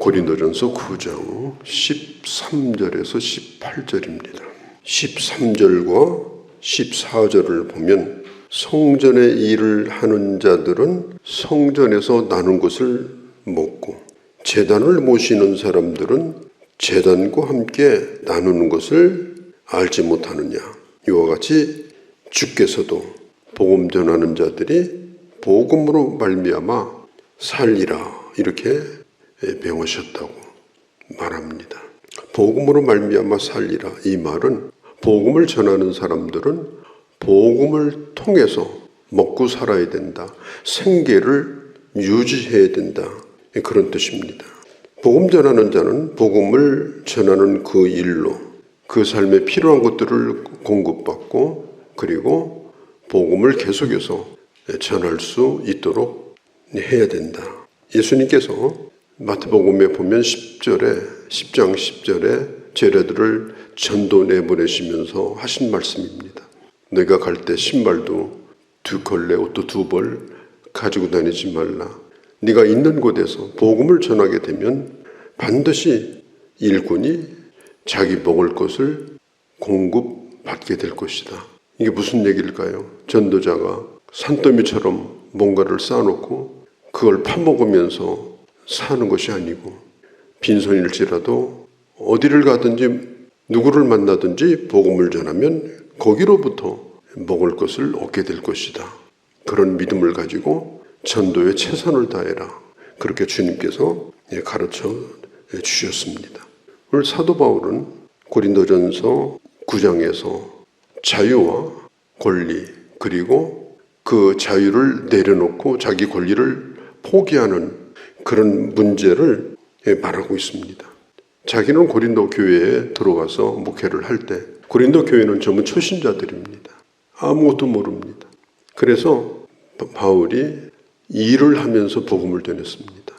고린도전서 9장 13절에서 18절입니다. 13절과 14절을 보면 성전의 일을 하는 자들은 성전에서 나눈 것을 먹고 제단을 모시는 사람들은 제단과 함께 나누는 것을 알지 못하느냐. 이와 같이 주께서도 복음 전하는 자들이 복음으로 말미암아 살리라 이렇게 배우셨다고 말합니다. 복음으로 말미암아 살리라 이 말은 복음을 전하는 사람들은 복음을 통해서 먹고 살아야 된다. 생계를 유지해야 된다. 그런 뜻입니다. 복음 전하는 자는 복음을 전하는 그 일로 그 삶에 필요한 것들을 공급받고 그리고 복음을 계속해서 전할 수 있도록 해야 된다. 예수님께서 마태복음에 보면 10장 10절에 제자들을 전도 내보내시면서 하신 말씀입니다. 내가 갈 때 신발도 2켤레, 옷도 2벌 가지고 다니지 말라. 네가 있는 곳에서 복음을 전하게 되면 반드시 일꾼이 자기 먹을 것을 공급받게 될 것이다. 이게 무슨 얘기일까요? 전도자가 산더미처럼 뭔가를 쌓아놓고 그걸 파먹으면서 사는 것이 아니고 빈손일지라도 어디를 가든지 누구를 만나든지 복음을 전하면 거기로부터 먹을 것을 얻게 될 것이다. 그런 믿음을 가지고 전도에 최선을 다해라. 그렇게 주님께서 가르쳐 주셨습니다. 오늘 사도 바울은 고린도전서 9장에서 자유와 권리 그리고 그 자유를 내려놓고 자기 권리를 포기하는 그런 문제를 말하고 있습니다. 자기는 고린도 교회에 들어가서 목회를 할 때 고린도 교회는 전부 초신자들입니다. 아무것도 모릅니다. 그래서 바울이 일을 하면서 복음을 전했습니다.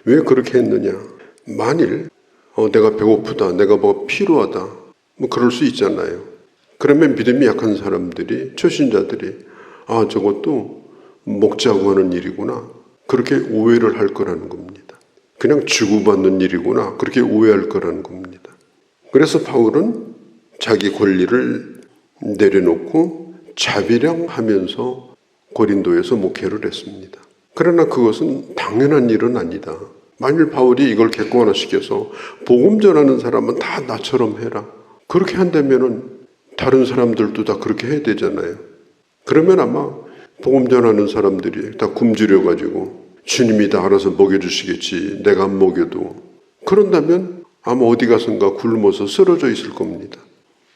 왜 그렇게 했느냐? 만일 내가 배고프다, 내가 뭐 필요하다, 뭐 그럴 수 있잖아요. 그러면 믿음이 약한 사람들이, 초신자들이 저것도 먹자고 하는 일이구나. 그렇게 오해를 할 거라는 겁니다. 그냥 주고받는 일이구나. 그렇게 오해할 거라는 겁니다. 그래서 바울은 자기 권리를 내려놓고 자비량하면서 고린도에서 목회를 했습니다. 그러나 그것은 당연한 일은 아니다. 만일 바울이 이걸 객관화시켜서 복음 전하는 사람은 다 나처럼 해라. 그렇게 한다면은 다른 사람들도 다 그렇게 해야 되잖아요. 그러면 아마 복음 전하는 사람들이 다 굶주려가지고 주님이 다 알아서 먹여주시겠지. 내가 안 먹여도. 그런다면 아마 어디 가선가 굶어서 쓰러져 있을 겁니다.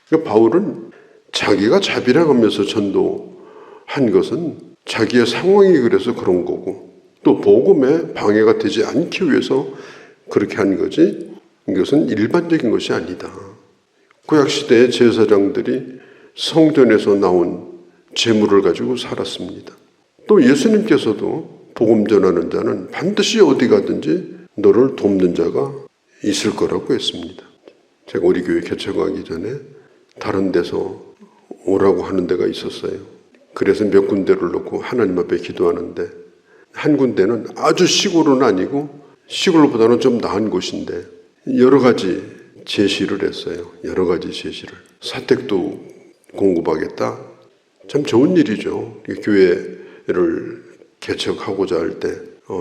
그러니까 바울은 자기가 자비량하면서 전도한 것은 자기의 상황이 그래서 그런 거고 또 복음에 방해가 되지 않기 위해서 그렇게 한 거지 이것은 일반적인 것이 아니다. 구약시대의 제사장들이 성전에서 나온 재물을 가지고 살았습니다. 또 예수님께서도 복음 전하는 자는 반드시 어디 가든지 너를 돕는 자가 있을 거라고 했습니다. 제가 우리 교회 개척하기 전에 다른 데서 오라고 하는 데가 있었어요. 그래서 몇 군데를 놓고 하나님 앞에 기도하는데 한 군데는 아주 시골은 아니고 시골보다는 좀 나은 곳인데 여러 가지 제시를 했어요. 여러 가지 제시를. 사택도 공급하겠다. 참 좋은 일이죠. 교회를 개척하고자 할 때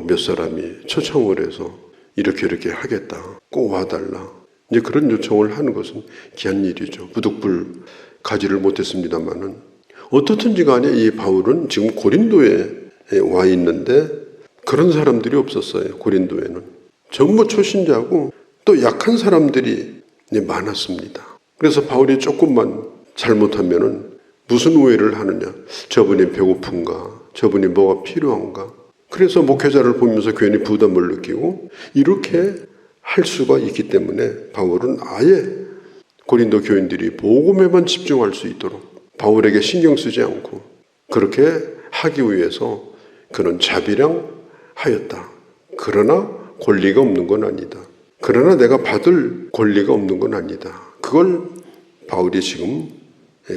몇 사람이 초청을 해서 이렇게 하겠다. 꼭 와달라. 이제 그런 요청을 하는 것은 귀한 일이죠. 부득불 가지를 못했습니다만은 어떻든지 간에 이 바울은 지금 고린도에 와 있는데 그런 사람들이 없었어요. 고린도에는. 전부 초신자고 또 약한 사람들이 많았습니다. 그래서 바울이 조금만 잘못하면은 무슨 오해를 하느냐. 저분이 배고픈가? 저분이 뭐가 필요한가? 그래서 목회자를 보면서 괜히 부담을 느끼고 이렇게 할 수가 있기 때문에 바울은 아예 고린도 교인들이 복음에만 집중할 수 있도록 바울에게 신경 쓰지 않고 그렇게 하기 위해서 그는 자비량하였다. 그러나 권리가 없는 건 아니다. 그러나 내가 받을 권리가 없는 건 아니다. 그걸 바울이 지금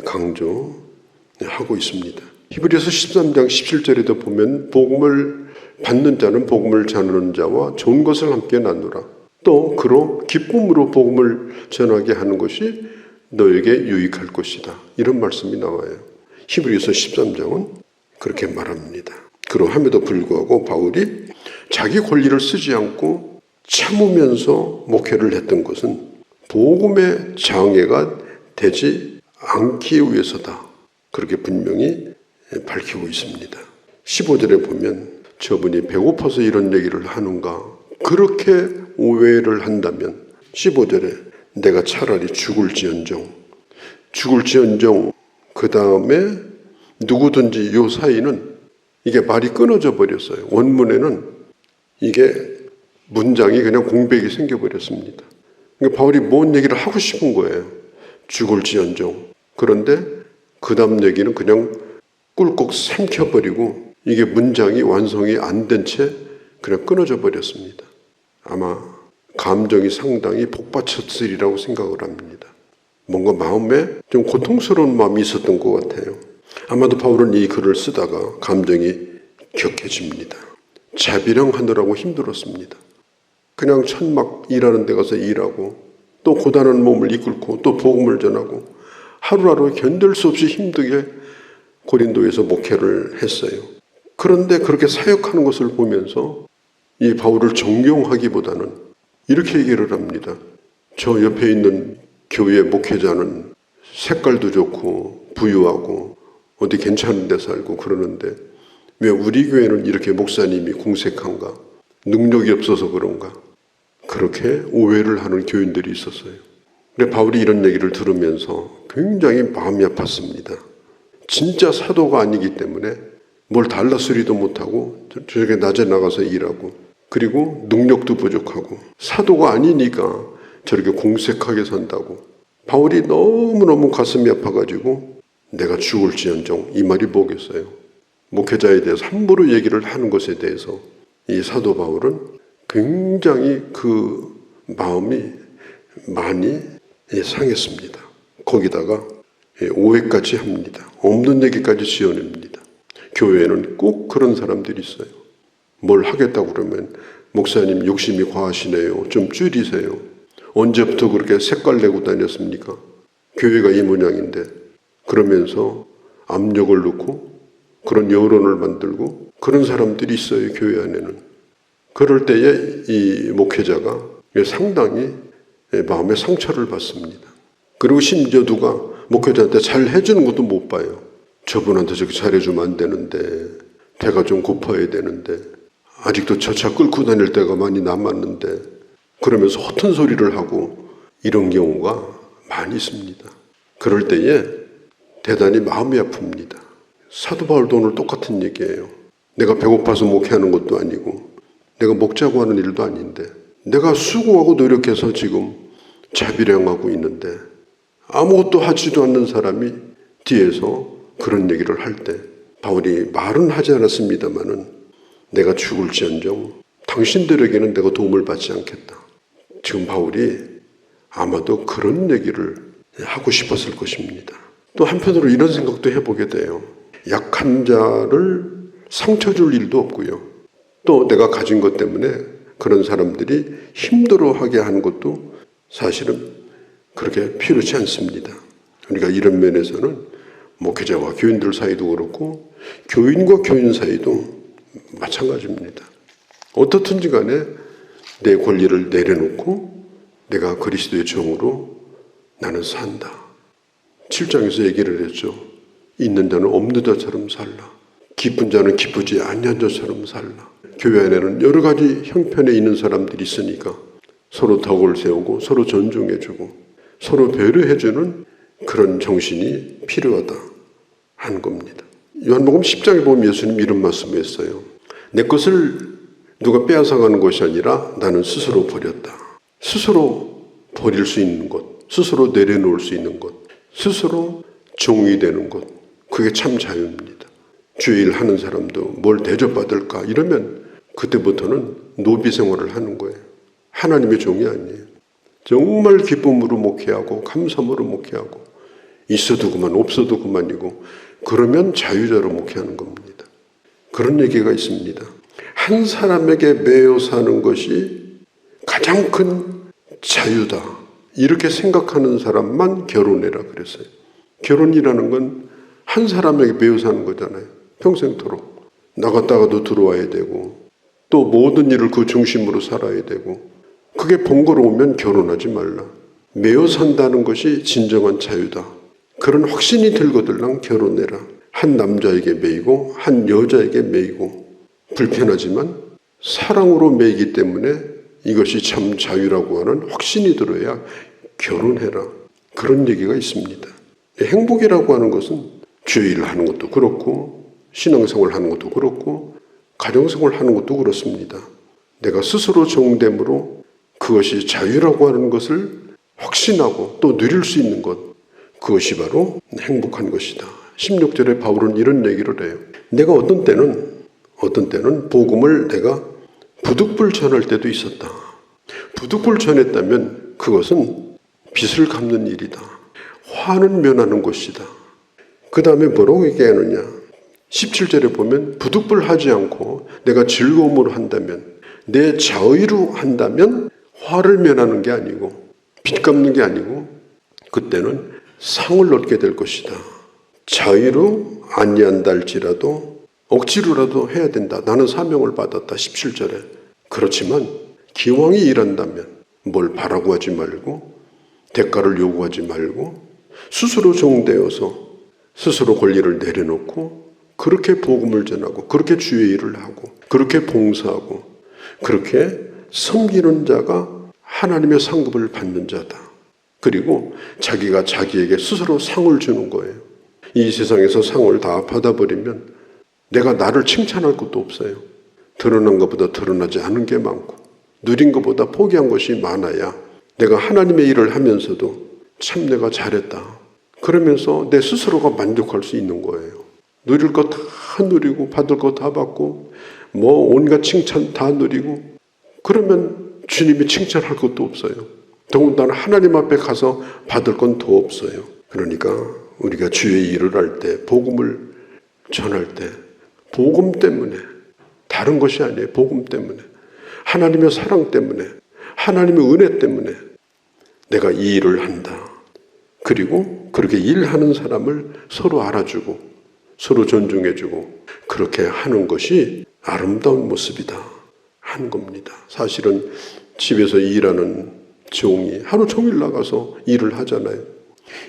강조하고 있습니다. 히브리서 13장 17절에도 보면 복음을 받는 자는 복음을 전하는 자와 좋은 것을 함께 나누라. 또 그로 기쁨으로 복음을 전하게 하는 것이 너에게 유익할 것이다. 이런 말씀이 나와요. 히브리서 13장은 그렇게 말합니다. 그러함에도 불구하고 바울이 자기 권리를 쓰지 않고 참으면서 목회를 했던 것은 복음의 장애가 되지 않기 위해서다. 그렇게 분명히 밝히고 있습니다. 15절에 보면 저분이 배고파서 이런 얘기를 하는가? 그렇게 오해를 한다면 15절에 내가 차라리 죽을지언정 그 다음에 누구든지 요 사이는 이게 말이 끊어져 버렸어요. 원문에는 이게 문장이 그냥 공백이 생겨버렸습니다. 그러니까 바울이 뭔 얘기를 하고 싶은 거예요. 죽을지언정. 그런데 그 다음 얘기는 그냥 꿀꺽 삼켜버리고 이게 문장이 완성이 안 된 채 그냥 끊어져 버렸습니다. 아마 감정이 상당히 복받쳤으리라고 생각을 합니다. 뭔가 마음에 좀 고통스러운 마음이 있었던 것 같아요. 아마도 바울은 이 글을 쓰다가 감정이 격해집니다. 자비령하느라고 힘들었습니다. 그냥 천막 일하는 데 가서 일하고 또 고단한 몸을 이끌고 또 복음을 전하고 하루하루 견딜 수 없이 힘들게 고린도에서 목회를 했어요. 그런데 그렇게 사역하는 것을 보면서 이 바울을 존경하기보다는 이렇게 얘기를 합니다. 저 옆에 있는 교회 목회자는 색깔도 좋고 부유하고 어디 괜찮은 데 살고 그러는데 왜 우리 교회는 이렇게 목사님이 궁색한가? 능력이 없어서 그런가? 그렇게 오해를 하는 교인들이 있었어요. 근데 바울이 이런 얘기를 들으면서 굉장히 마음이 아팠습니다. 진짜 사도가 아니기 때문에 뭘 달라쓰리도 못하고 저렇게 낮에 나가서 일하고 그리고 능력도 부족하고 사도가 아니니까 저렇게 공색하게 산다고. 바울이 너무너무 가슴이 아파가지고 내가 죽을지언정 이 말이 뭐겠어요. 목회자에 대해서 함부로 얘기를 하는 것에 대해서 이 사도 바울은 굉장히 그 마음이 많이 상했습니다. 거기다가 오해까지 합니다. 없는 얘기까지 지어냅니다. 교회에는 꼭 그런 사람들이 있어요. 뭘 하겠다고 그러면 목사님 욕심이 과하시네요. 좀 줄이세요. 언제부터 그렇게 색깔 내고 다녔습니까? 교회가 이 모양인데. 그러면서 압력을 넣고 그런 여론을 만들고 그런 사람들이 있어요. 교회 안에는. 그럴 때에 이 목회자가 상당히 마음의 상처를 받습니다. 그리고 심지어 누가 목회자한테 잘 해주는 것도 못 봐요. 저분한테 저렇게 잘해주면 안 되는데 배가 좀 고파야 되는데 아직도 저 차 끌고 다닐 때가 많이 남았는데 그러면서 허튼 소리를 하고 이런 경우가 많이 있습니다. 그럴 때에 대단히 마음이 아픕니다. 사도 바울도 오늘 똑같은 얘기예요. 내가 배고파서 목회하는 것도 아니고 내가 먹자고 하는 일도 아닌데 내가 수고하고 노력해서 지금 자비량하고 있는데 아무것도 하지도 않는 사람이 뒤에서 그런 얘기를 할 때 바울이 말은 하지 않았습니다마는 내가 죽을지언정 당신들에게는 내가 도움을 받지 않겠다. 지금 바울이 아마도 그런 얘기를 하고 싶었을 것입니다. 또 한편으로 이런 생각도 해보게 돼요. 약한 자를 상처 줄 일도 없고요. 또 내가 가진 것 때문에 그런 사람들이 힘들어하게 하는 것도 사실은 그렇게 필요치 않습니다. 우리가 이런 면에서는 목회자와 교인들 사이도 그렇고 교인과 교인 사이도 마찬가지입니다. 어떻든지 간에 내 권리를 내려놓고 내가 그리스도의 종으로 나는 산다. 7장에서 얘기를 했죠. 있는 자는 없는 자처럼 살라. 기쁜 자는 기쁘지 아니한 자처럼 살라. 교회 안에는 여러 가지 형편에 있는 사람들이 있으니까 서로 덕을 세우고 서로 존중해주고 서로 배려해주는 그런 정신이 필요하다 하는 겁니다. 요한복음 10장에 보면 예수님 이런 말씀을 했어요. 내 것을 누가 빼앗아가는 것이 아니라 나는 스스로 버렸다. 스스로 버릴 수 있는 것, 스스로 내려놓을 수 있는 것, 스스로 종이 되는 것, 그게 참 자유입니다. 주일 하는 사람도 뭘 대접받을까 이러면 그때부터는 노비 생활을 하는 거예요. 하나님의 종이 아니에요. 정말 기쁨으로 목회하고 감사함으로 목회하고 있어도 그만 없어도 그만이고 그러면 자유자로 목회하는 겁니다. 그런 얘기가 있습니다. 한 사람에게 매여 사는 것이 가장 큰 자유다. 이렇게 생각하는 사람만 결혼해라 그랬어요. 결혼이라는 건 한 사람에게 매여 사는 거잖아요. 평생토록. 나갔다가도 들어와야 되고 또 모든 일을 그 중심으로 살아야 되고 그게 번거로우면 결혼하지 말라. 매여 산다는 것이 진정한 자유다. 그런 확신이 들거들랑 결혼해라. 한 남자에게 매이고 한 여자에게 매이고 불편하지만 사랑으로 매이기 때문에 이것이 참 자유라고 하는 확신이 들어야 결혼해라. 그런 얘기가 있습니다. 행복이라고 하는 것은 주의 일을 하는 것도 그렇고 신앙생활 하는 것도 그렇고 가정생활 하는 것도 그렇습니다. 내가 스스로 정됨으로 그것이 자유라고 하는 것을 확신하고 또 누릴 수 있는 것, 그것이 바로 행복한 것이다. 16절에 바울은 이런 얘기를 해요. 내가 어떤 때는 복음을 내가 부득불 전할 때도 있었다. 부득불 전했다면 그것은 빚을 갚는 일이다. 화는 면하는 것이다. 그 다음에 뭐라고 얘기하느냐. 17절에 보면 부득불 하지 않고 내가 즐거움으로 한다면, 내 자의로 한다면 화를 면하는 게 아니고 빚 갚는 게 아니고 그때는 상을 얻게 될 것이다. 자의로 아니한다 할지라도 억지로라도 해야 된다. 나는 사명을 받았다. 17절에. 그렇지만 기왕이 일한다면 뭘 바라고 하지 말고 대가를 요구하지 말고 스스로 종되어서 스스로 권리를 내려놓고 그렇게 복음을 전하고 그렇게 주의 일을 하고 그렇게 봉사하고 그렇게 섬기는 자가 하나님의 상급을 받는 자다. 그리고 자기가 자기에게 스스로 상을 주는 거예요. 이 세상에서 상을 다 받아버리면 내가 나를 칭찬할 것도 없어요. 드러난 것보다 드러나지 않은 게 많고 누린 것보다 포기한 것이 많아야 내가 하나님의 일을 하면서도 참 내가 잘했다. 그러면서 내 스스로가 만족할 수 있는 거예요. 누릴 거 다 누리고 받을 거 다 받고 뭐 온갖 칭찬 다 누리고 그러면 주님이 칭찬할 것도 없어요. 더군다나 하나님 앞에 가서 받을 건 더 없어요. 그러니까 우리가 주의 일을 할 때 복음을 전할 때 복음 때문에 다른 것이 아니에요. 복음 때문에 하나님의 사랑 때문에 하나님의 은혜 때문에 내가 이 일을 한다. 그리고 그렇게 일하는 사람을 서로 알아주고 서로 존중해주고 그렇게 하는 것이 아름다운 모습이다 하는 겁니다. 사실은 집에서 일하는 종이 하루 종일 나가서 일을 하잖아요.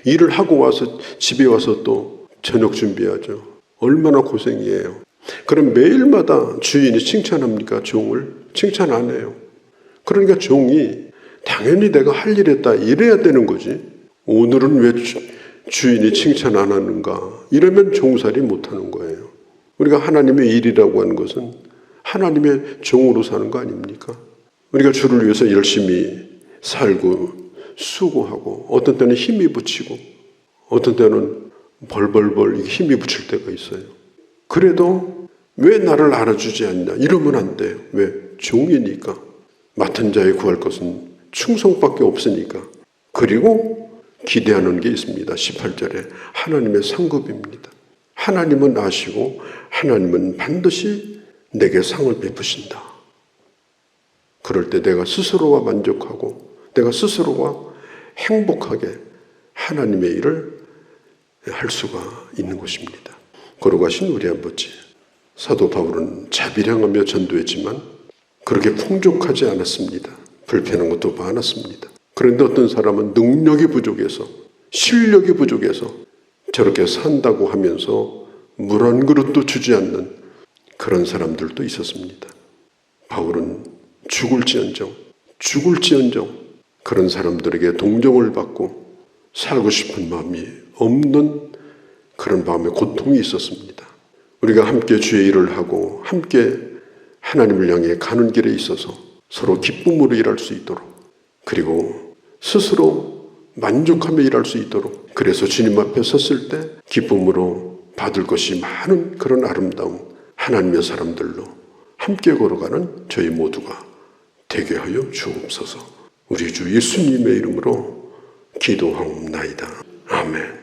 일을 하고 와서 집에 와서 또 저녁 준비하죠. 얼마나 고생이에요. 그럼 매일마다 주인이 칭찬합니까? 종을? 칭찬 안 해요. 그러니까 종이 당연히 내가 할 일 했다 이래야 되는 거지. 오늘은 왜 주인이 칭찬 안 하는가? 이러면 종살이 못하는 거예요. 우리가 하나님의 일이라고 하는 것은 하나님의 종으로 사는 거 아닙니까? 우리가 주를 위해서 열심히 살고 수고하고 어떤 때는 힘이 붙이고 어떤 때는 벌벌벌 힘이 붙일 때가 있어요. 그래도 왜 나를 알아주지 않냐? 이러면 안 돼요. 왜? 종이니까. 맡은 자에 구할 것은 충성밖에 없으니까. 그리고 기대하는 게 있습니다. 18절에 하나님의 상급입니다. 하나님은 아시고 하나님은 반드시 내게 상을 베푸신다. 그럴 때 내가 스스로가 만족하고 내가 스스로가 행복하게 하나님의 일을 할 수가 있는 것입니다. 걸어가신 우리 아버지, 사도 바울은 자비량하며 전도했지만 그렇게 풍족하지 않았습니다. 불편한 것도 많았습니다. 그런데 어떤 사람은 능력이 부족해서 실력이 부족해서 저렇게 산다고 하면서 물 한 그릇도 주지 않는 그런 사람들도 있었습니다. 바울은 죽을지언정 그런 사람들에게 동정을 받고 살고 싶은 마음이 없는 그런 마음의 고통이 있었습니다. 우리가 함께 주의 일을 하고 함께 하나님을 향해 가는 길에 있어서 서로 기쁨으로 일할 수 있도록 그리고 스스로 만족하며 일할 수 있도록 그래서 주님 앞에 섰을 때 기쁨으로 받을 것이 많은 그런 아름다운 하나님의 사람들로 함께 걸어가는 저희 모두가 되게 하여 주옵소서. 우리 주 예수님의 이름으로 기도하옵나이다. 아멘.